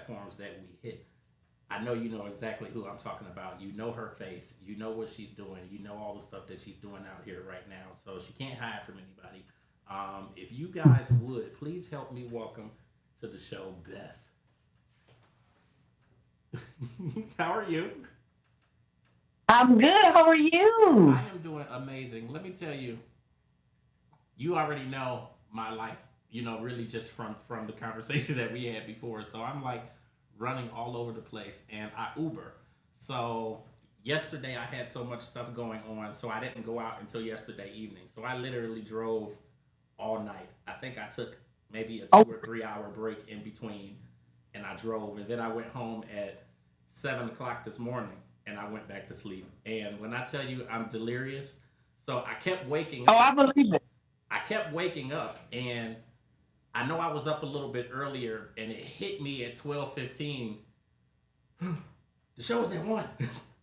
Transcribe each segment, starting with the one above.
platforms that we hit, I know you know exactly who I'm talking about. You know her face. You know what she's doing. You know all the stuff that she's doing out here right now. So she can't hide from anybody. If you guys would please help me welcome to the show, Beth. How are you? I'm good. How are I you? am doing amazing. Let me tell you, you already know my life. Really just from the conversation that we had before. So I'm like running all over the place, and I Uber. So yesterday I had so much stuff going on, so I didn't go out until yesterday evening. So I literally drove all night. I think I took maybe a Oh, 2 or 3 hour break in between, and I drove, and then I went home at 7 o'clock this morning, and I went back to sleep. And when I tell you I'm delirious, so I kept waking oh, up. I believe it. I kept waking up, and I know I was up a little bit earlier, and it hit me at 12:15. The show was at 1.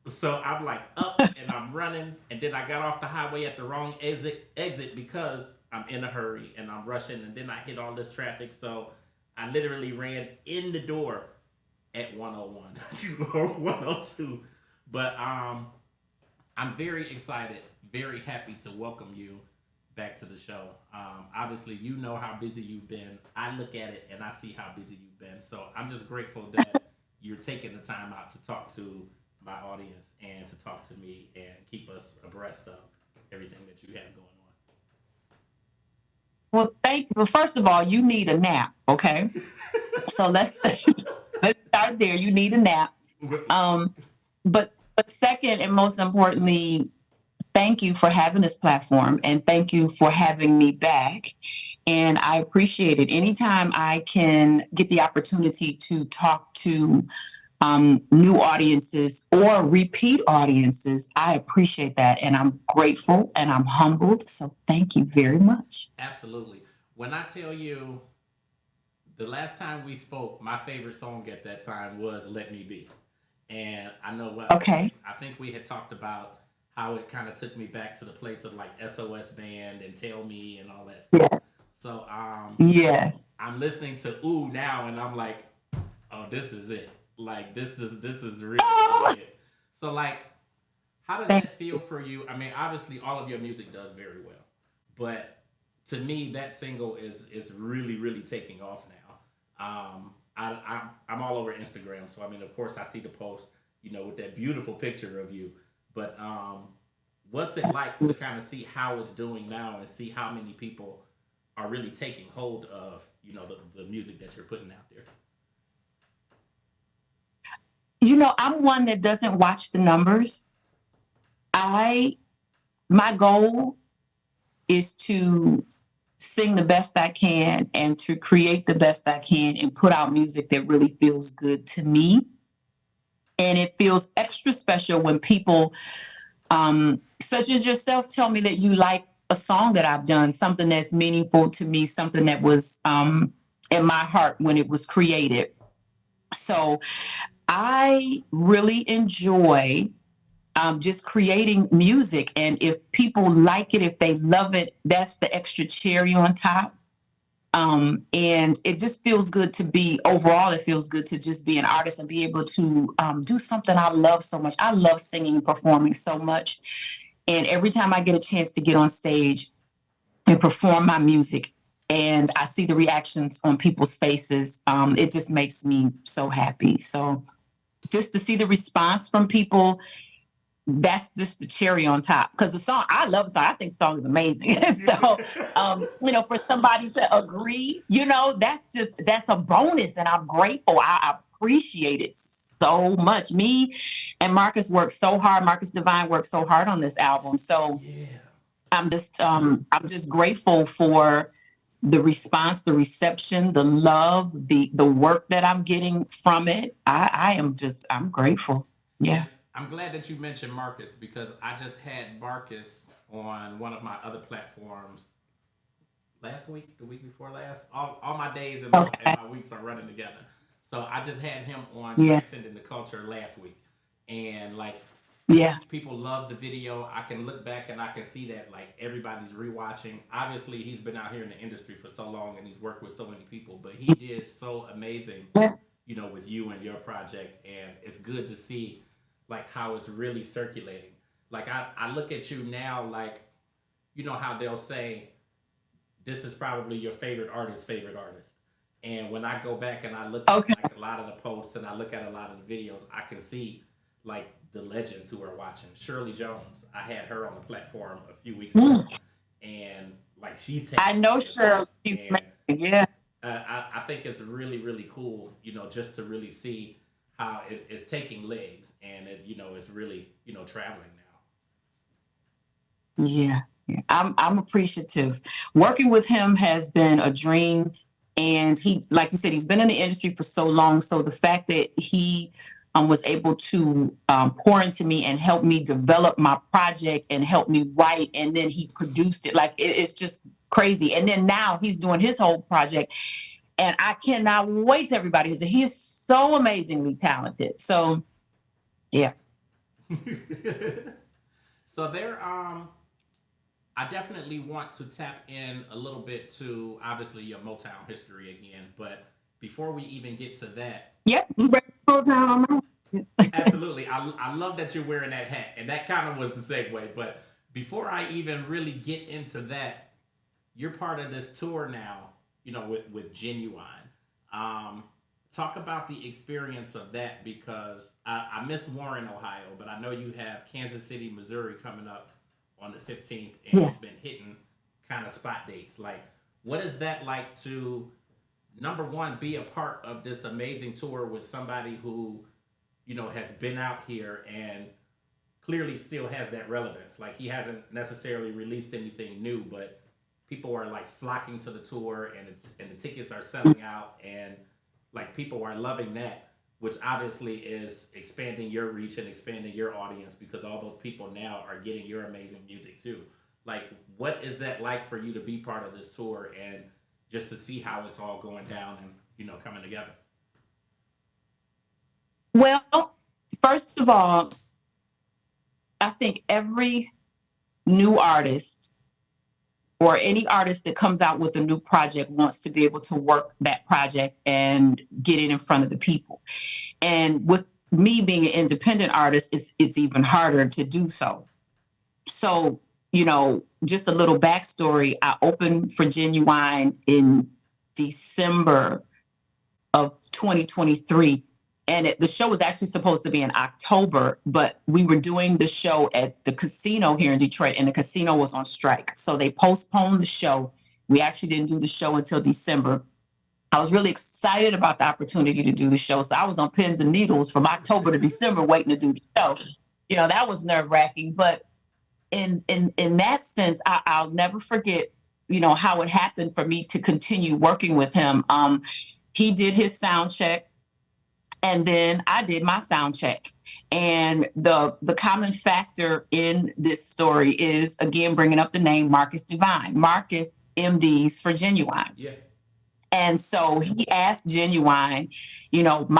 So I'm like up and I'm running, and then I got off the highway at the wrong exit because I'm in a hurry and I'm rushing, and then I hit all this traffic. So I literally ran in the door at 101 or 102. But I'm very excited, very happy to welcome you back to the show. Obviously, you know how busy you've been. I look at it and I see how busy you've been. So I'm just grateful that you're taking the time out to talk to my audience and to talk to me and keep us abreast of everything that you have going Well, thank you. Well, first of all, you need a nap. Okay. So let's start there. You need a nap. on. Um, but second and most importantly, thank you for having this platform and thank you for having me back. And I appreciate it. Anytime I can get the opportunity to talk to new audiences or repeat audiences, I appreciate that. And I'm grateful and I'm humbled. So thank you very much. Absolutely. When I tell you the last time we spoke, my favorite song at that time was "Let Me Be," and I know what Okay. I think we had talked about how it kind of took me back to the place of like SOS Band and Tell Me and all that stuff. Yes. So Yes. I'm listening to Ooh now, and I'm like, oh, this is it. Like this is really Oh, really it. So like, how does thank that feel for you? I mean, obviously, all of your music does very well, but to me, that single is really really taking off now. I'm all over Instagram, so I mean, of course, I see the post, with that beautiful picture of you. But what's it like to kind of see how it's doing now and see how many people are really taking hold of the music that you're putting out there? I'm one that doesn't watch the numbers. I My goal is to sing the best I can and to create the best I can and put out music that really feels good to me. And it feels extra special when people, such as yourself, tell me that you like a song that I've done, something that's meaningful to me, something that was in my heart when it was created. So I really enjoy just creating music. And if people like it, if they love it, that's the extra cherry on top. And it just feels good to be overall. It feels good to just be an artist and be able to do something I love so much. I love singing and performing so much. And every time I get a chance to get on stage and perform my music, and I see the reactions on people's faces, it just makes me so happy. So just to see the response from people, that's just the cherry on top. Because the song, I love the song. I think the song is amazing. So, for somebody to agree, that's a bonus, and I'm grateful. I appreciate it so much. Me and Marcus worked so hard. Marcus Divine worked so hard on this album. So Yeah. I'm just grateful for the response, the reception, the love, the work that I'm getting from it. I'm grateful. Yeah. And I'm glad that you mentioned Marcus because I just had Marcus on one of my other platforms last week, the week before last. All my days and Okay. my weeks are running together. So I just had him on Yeah. Transcending the Culture last week. And like Yeah. people love the video. I can look back and I can see that like everybody's rewatching. Obviously, he's been out here in the industry for so long and he's worked with so many people, but he did so amazing, Yeah. with you and your project, and it's good to see like how it's really circulating. Like I look at you now, like how they'll say this is probably your favorite artist. And when I go back and I look at Okay. like a lot of the posts and I look at a lot of the videos, I can see like the legends who are watching. Shirley Jones, I had her on the platform a few weeks ago, Mm. and like she's I taking know over the song. Shirley. She's And amazing. Yeah. I think it's really, really cool, just to really see how it's taking legs and it's really, traveling now. Yeah. Yeah. I'm appreciative. Working with him has been a dream. And he, like you said, he's been in the industry for so long. So the fact that he was able to pour into me and help me develop my project and help me write, and then he produced it, like it's just crazy. And then now he's doing his whole project, and I cannot wait to everybody. He is so amazingly talented. So yeah. So there, I definitely want to tap in a little bit to obviously your Motown history again, but before we even get to that, Yep. You ready to close down on that? absolutely, I love that you're wearing that hat, and that kind of was the segue. But before I even really get into that, you're part of this tour now, with Genuine. Um, Talk about the experience of that, because I missed Warren, Ohio, but I know you have Kansas City, Missouri coming up on the 15th, and Yes. you've been hitting kind of spot dates. Like, what is that like to, number one, be a part of this amazing tour with somebody who, has been out here and clearly still has that relevance? Like, he hasn't necessarily released anything new, but people are like flocking to the tour, and the tickets are selling out, and like people are loving that, which obviously is expanding your reach and expanding your audience, because all those people now are getting your amazing music too. Like, what is that like for you to be part of this tour and just to see how it's all going down and coming together? Well, first of all, I think every new artist or any artist that comes out with a new project wants to be able to work that project and get it in front of the people. And with me being an independent artist, it's even harder to do so. So, just a little backstory. I opened for Genuine in December of 2023. And the show was actually supposed to be in October, but we were doing the show at the casino here in Detroit, and the casino was on strike. So they postponed the show. We actually didn't do the show until December. I was really excited about the opportunity to do the show. So I was on pins and needles from October to December waiting to do the show. That was nerve wracking. But in that sense, I'll never forget, how it happened for me to continue working with him. He did his sound check, and then I did my sound check. And the common factor in this story is, again, bringing up the name Marcus Divine. Marcus MDs for Genuine. Yeah. And so he asked Genuine, I want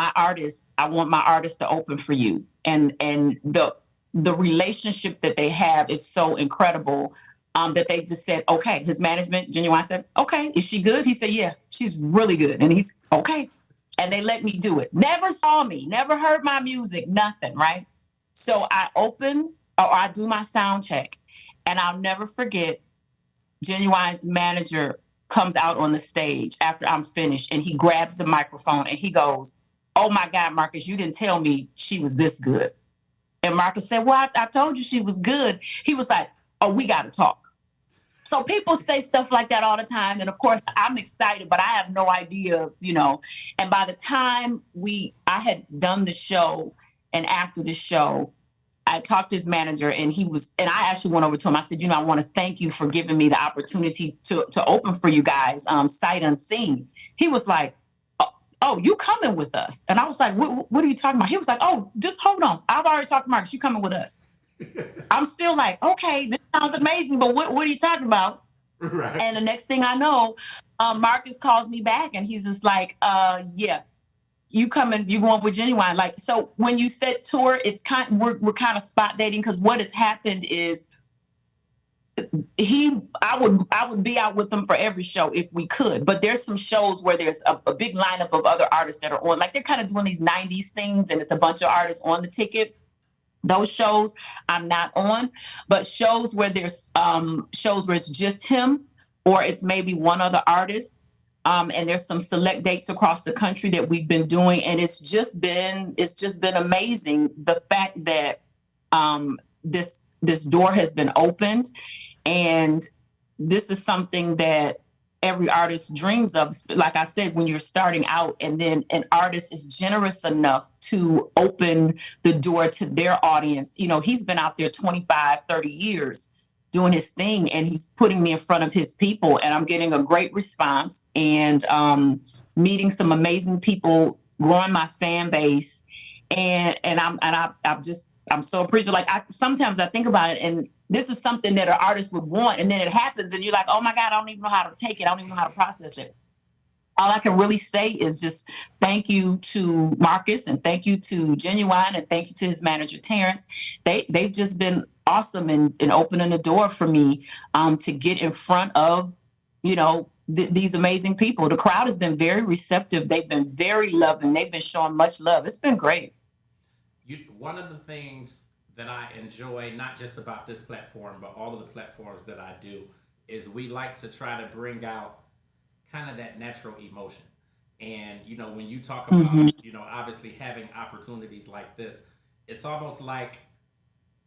my artist to open for you. And the relationship that they have is so incredible, that they just said, okay. His management, Genuine, said, okay, is she good? He said, yeah, she's really good. And he's okay. And they let me do it. Never saw me, never heard my music, nothing, right? So I open, or I do my sound check, and I'll never forget, Genuine's manager comes out on the stage after I'm finished, and he grabs the microphone and he goes, oh my God, Marcus, you didn't tell me she was this good. And Marcus said, well, I told you she was good. He was like, oh, we got to talk. So people say stuff like that all the time. And of course, I'm excited, but I have no idea, And by the time I had done the show, and after the show, I talked to his manager, and I actually went over to him. I said, I want to thank you for giving me the opportunity to open for you guys, sight unseen. He was like, oh, you coming with us? And I was like, what are you talking about? He was like, oh, just hold on. I've already talked to Marcus. You coming with us? I'm still like, okay, this sounds amazing, but what are you talking about? Right. And the next thing I know, Marcus calls me back, and he's just like, yeah, you going with Genuine. Like, so when you said tour, it's we're kind of spot dating, because what has happened is I would be out with them for every show if we could. But there's some shows where there's a big lineup of other artists that are on. Like they're kind of doing these 90s things and it's a bunch of artists on the ticket. Those shows I'm not on, but shows where there's shows where it's just him or it's maybe one other artist. And there's some select dates across the country that we've been doing, and it's just been amazing the fact that this door has been opened, and this is something that every artist dreams of. Like I said, when you're starting out and then an artist is generous enough to open the door to their audience. He's been out there 25, 30 years doing his thing, and he's putting me in front of his people, and I'm getting a great response, and meeting some amazing people, growing my fan base, I'm so appreciative. Like sometimes I think about it, and this is something that an artist would want, and then it happens, and you're like, oh my God, I don't even know how to take it. I don't even know how to process it. All I can really say is just thank you to Marcus and thank you to Genuine and thank you to his manager Terrence. They've just been awesome in opening the door for me to get in front of these amazing people. The crowd has been very receptive. They've been very loving. They've been showing much love. It's been great. One of the things that I enjoy, not just about this platform, but all of the platforms that I do, is we like to try to bring out kind of that natural emotion. And when you talk about, Hmm. obviously having opportunities like this, it's almost like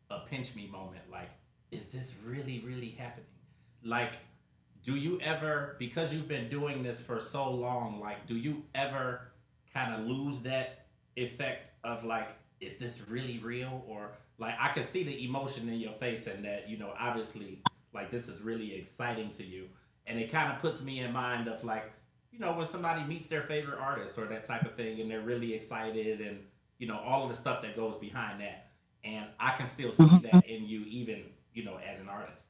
a pinch me moment. Like, is this really, really happening? Like, do you ever, because you've been doing this for so long, like, do you ever kind of lose that effect of like, is this really real? Or like, I can see the emotion in your face and that, obviously, like, this is really exciting to you. And it kind of puts me in mind of like, when somebody meets their favorite artist or that type of thing and they're really excited and, all of the stuff that goes behind that. And I can still see Hmm. that in you, even, as an artist.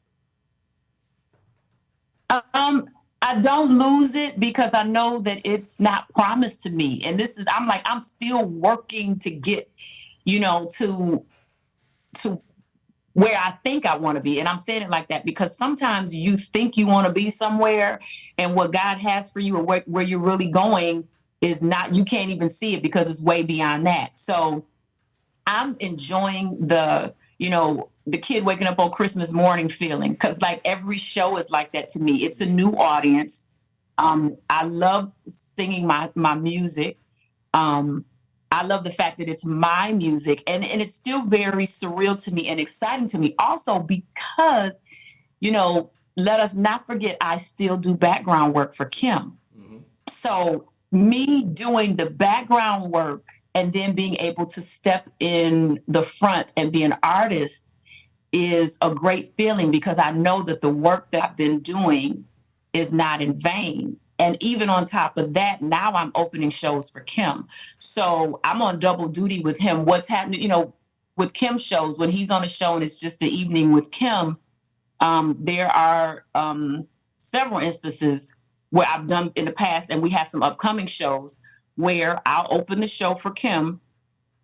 Um, I don't lose it because I know that it's not promised to me. And I'm like, I'm still working to get, to where I think I want to be. And I'm saying it like that because sometimes you think you want to be somewhere and what God has for you or where you're really going is not, you can't even see it because it's way beyond that. So I'm enjoying the kid waking up on Christmas morning feeling because like every show is like that to me. It's a Yeah. new audience. I love singing my music. Um, I love the fact that it's my music and it's still very surreal to me and exciting to me. Also because, let us not forget I still do background work for Kim. Mm-hmm. So me doing the background work and then being able to step in the front and be an artist is a great feeling because I know that the work that I've been doing is not in vain. And even on top of that, now I'm opening shows for Kim. So I'm on double duty with him. What's happening, with Kim shows, when he's on a show and it's just the evening with Kim, there are several instances where I've done in the past, and we have some upcoming shows where I'll open the show for Kim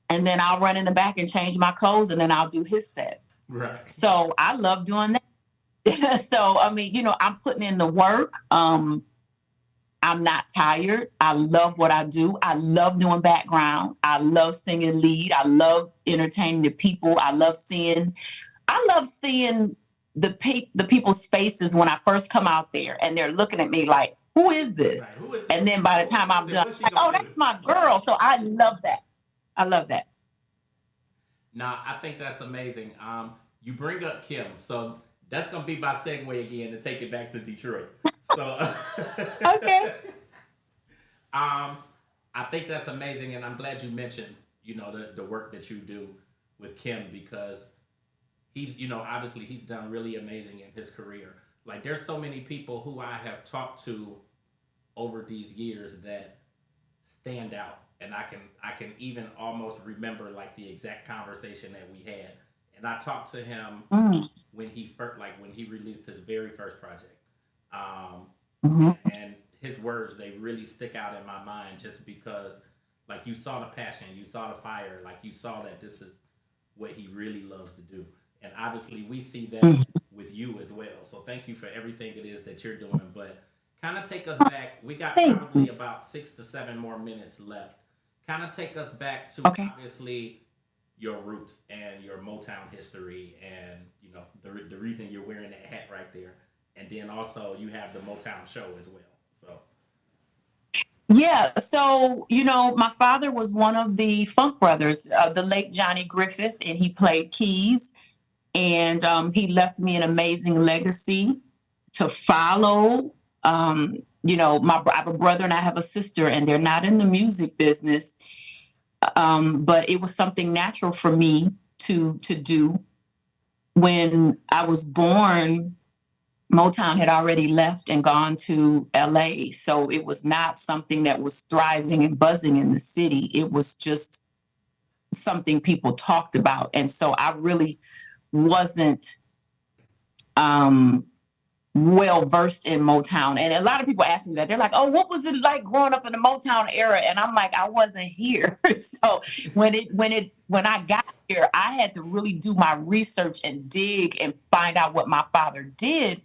and then I'll run in the back and change my clothes and then I'll do his set. Right. So I love doing that. So I mean, I'm putting in the work. I'm not tired. I love what I do. I love doing background. I love singing lead. I love entertaining the people. I love seeing the people's faces when I first come out there and they're looking at me like, who is Right. this? Who is And this? then by the Who time is I'm this? done, What's she like, gonna oh, do? that's my girl. So I love that. I love that. Now, I think that's amazing. You bring up Kim, so that's gonna be my segue again to take it back to Detroit. So, Okay. um, I think that's amazing, and I'm glad you mentioned, the work that you do with Kim because he's, obviously he's done really amazing in his career. Like, there's so many people who I have talked to over these years that stand out, and I can even almost remember like the exact conversation that we had. And I talked to him Mm, when he released his very first project, um, mhm, and his words, they really stick out in my mind just because like you saw the passion, you saw the fire, like you saw that this is what he really loves to do. And obviously we see that mm, with you as well. So thank you for everything it is that you're doing. But kind of take us back. We got Thank probably you. about 6 to 7 more minutes left. Kind of take us back to Okay. obviously your roots and your Motown history, and the reason you're wearing that hat right there, and then also you have the Motown show as well. So Yeah, so my father was one of the Funk Brothers, the late Johnny Griffith, and he played keys. And he left me an amazing legacy to follow. I have a brother and I have a sister, and they're not in the music business, but it was something natural for me to do. When I was born, Motown had already left and gone to LA. So it was not something that was thriving and buzzing in the city. It was just something people talked about. And so I really wasn't um, well versed in Motown. And a lot of people ask me that. They're like, "Oh, what was it like growing up in the Motown era?" And I'm like, "I wasn't here." So when I got here, I had to really do my research and dig and find out what my father did.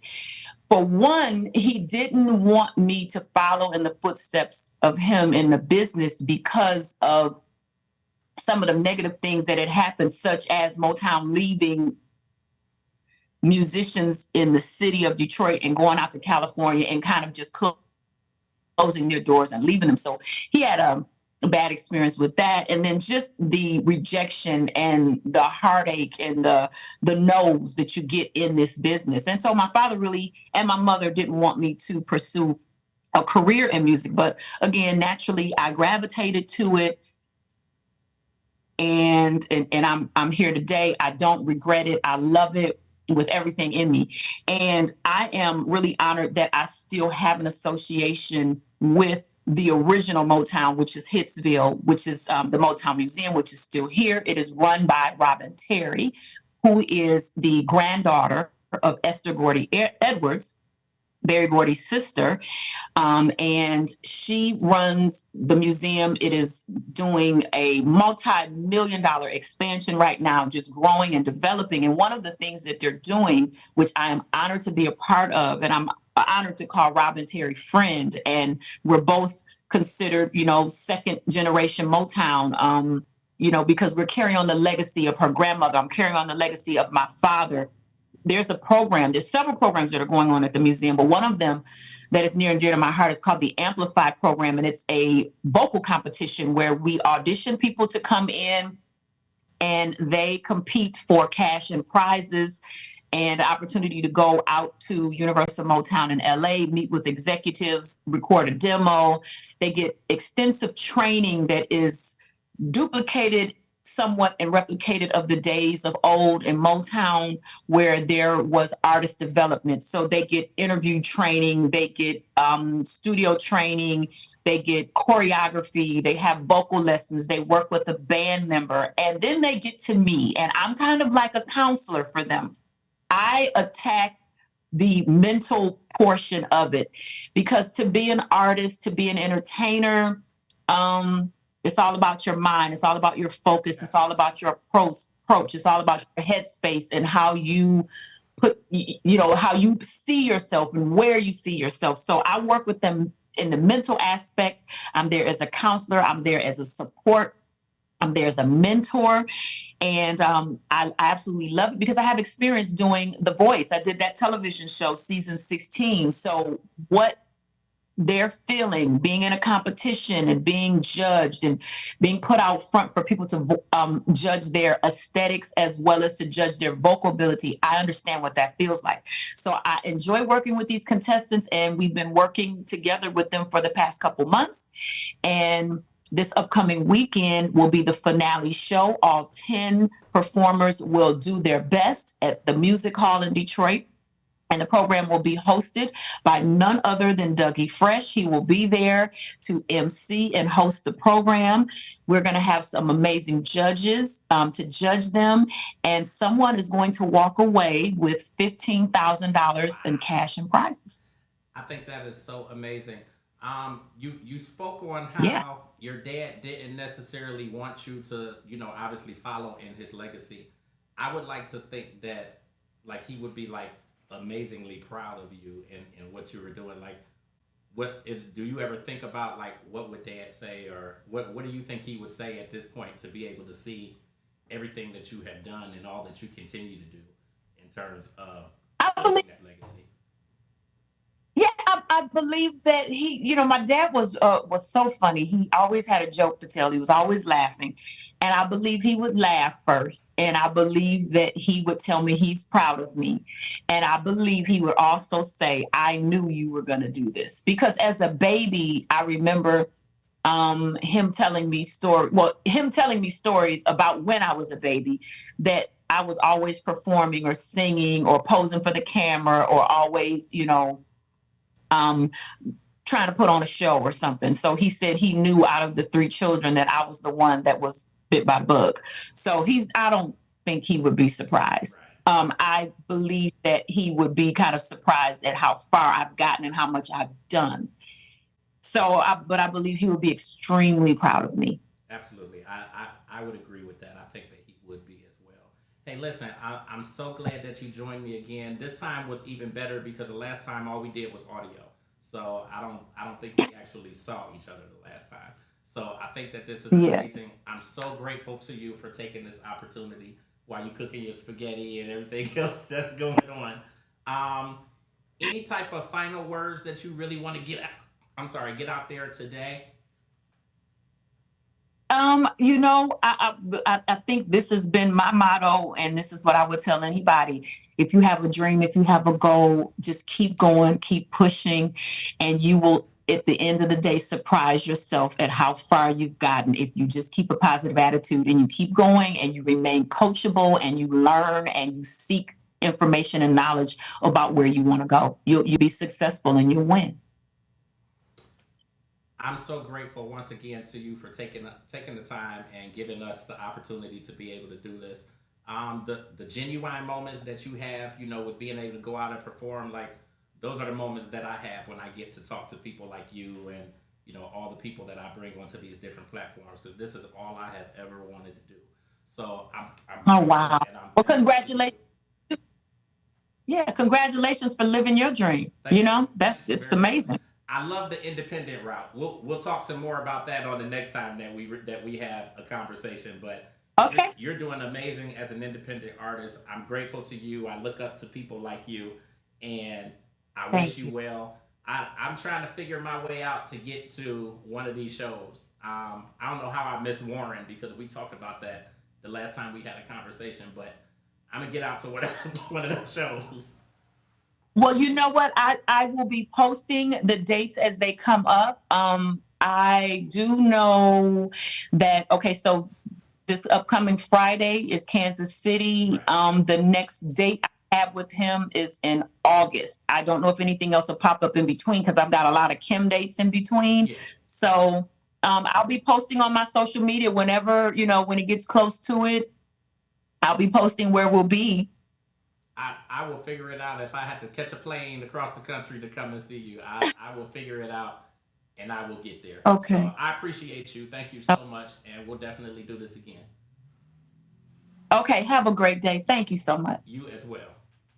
For one, he didn't want me to follow in the footsteps of him in the business because of some of the negative things that had happened, such as Motown leaving musicians in the city of Detroit and going out to California and kind of just closing their doors and leaving them. So he had a bad experience with that, and then just the rejection and the heartache and the no's that you get in this business. And so my father really and my mother didn't want me to pursue a career in music, but again, naturally, I gravitated to it. And I'm here today. I don't regret it. I love it with everything in me. And I am really honored that I still have an association with the original Motown, which is Hitsville, which is the Motown Museum, which is still here. It is run by Robin Terry, who is the granddaughter of Esther Gordy Edwards, Berry Gordy's sister. And she runs the museum. It is doing a multi-million dollar expansion right now, just growing and developing. And one of the things that they're doing, which I am honored to be a part of, and I'm honored to call Robin Terry friend, and we're both considered, second generation Motown. Because we're carrying on the legacy of her grandmother. I'm carrying on the legacy of my father. There's several programs that are going on at the museum, but one of them that is near and dear to my heart is called the Amplify program. And it's a vocal competition where we audition people to come in and they compete for cash and prizes and the opportunity to go out to Universal Motown in LA, meet with executives, record a demo. They get extensive training that is duplicated somewhat and replicated of the days of old in Motown where there was artist development. So they get interview training, they get studio training, they get choreography, they have vocal lessons, they work with a band member, and then they get to me, and I'm kind of like a counselor for them. I attack the mental portion of it because to be an artist, to be an entertainer, it's all about your mind. It's all about your focus. It's all about your approach. It's all about your headspace and how you how you see yourself and where you see yourself. So I work with them in the mental aspect. I'm there as a counselor. I'm there as a support. I'm there as a mentor. And I absolutely love it because I have experience doing The Voice. I did that television show, season 16. So what they're feeling being in a competition and being judged and being put out front for people to judge their aesthetics as well as to judge their vocal ability. I understand what that feels like. So I enjoy working with these contestants, and we've been working together with them for the past couple months. And this upcoming weekend will be the finale show. All 10 performers will do their best at the Music Hall in Detroit. And the program will be hosted by none other than Dougie Fresh. He will be there to MC and host the program. We're going to have some amazing judges to judge them. And someone is going to walk away with $15,000 in cash and prizes. I think that is so amazing. You spoke on Yeah. how your dad didn't necessarily want you to, obviously follow in his legacy. I would like to think that, like, he would be like, amazingly proud of you and what you were doing. Like, do you ever think about like what would Dad say, or what do you think he would say at this point to be able to see everything that you have done and all that you continue to do in terms of I believe, pushing that legacy? yeah, I believe that he, my dad was so funny. He always had a joke to tell. He was always laughing. And I believe he would laugh first. And I believe that he would tell me he's proud of me. And I believe he would also say, I knew you were going to do this. Because as a baby, I remember him telling me stories about when I was a baby, that I was always performing or singing or posing for the camera, or always, um, trying to put on a show or something. So he said he knew out of the three children that I was the one that was bit by the bug. So I don't think he would be surprised. Right. I believe that he would be kind of surprised at how far I've gotten and how much I've done. But I believe he would be extremely proud of me. Absolutely. I would agree with that. I think that he would be as well. Hey, listen, I'm so glad that you joined me again. This time was even better because the last time all we did was audio. So I don't think we actually saw each other the last time. So I think that this is Yeah. amazing. I'm so grateful to you for taking this opportunity while you're cooking your spaghetti and everything else that's going on. Um, any type of final words that you really want to get out there today? I think this has been my motto, and this is what I would tell anybody. If you have a dream, if you have a goal, just keep going, keep pushing, and you will, at the end of the day, surprise yourself at how far you've gotten. If you just keep a positive attitude and you keep going and you remain coachable and you learn and you seek information and knowledge about where you want to go, you'll be successful and you'll win. I'm so grateful once again to you for taking the time and giving us the opportunity to be able to do this. The genuine moments that you have, with being able to go out and perform, like those are the moments that I have when I get to talk to people like you and all the people that I bring onto these different platforms, because this is all I have ever wanted to do. So I'm Oh, grateful wow. and I'm Well, thankful to you. congratulations. Yeah, congratulations for living your dream. Thank you. That Thank you it's very much. amazing. I love the independent route. We'll talk some more about that on the next time that we have a conversation. But Okay. you're doing amazing as an independent artist. I'm grateful to you. I look up to people like you, and I wish Thank you you. well. I'm trying to figure my way out to get to one of these shows. I don't know how I missed Warren because we talked about that the last time we had a conversation, but I'm gonna get out to one one of those shows. Well, you know what? I will be posting the dates as they come up. I do know that, okay, so this upcoming Friday is Kansas City. Right. The next date I have with him is in August. I don't know if anything else will pop up in between because I've got a lot of Kim dates in between. Yeah. So I'll be posting on my social media whenever, when it gets close to it. I'll be posting where we'll be. I will figure it out. If I have to catch a plane across the country to come and see you, I will figure it out and I will get there. So Okay. I appreciate you. Thank you so much. And we'll definitely do this again. Okay. Have a great day. Thank you so much. You as well.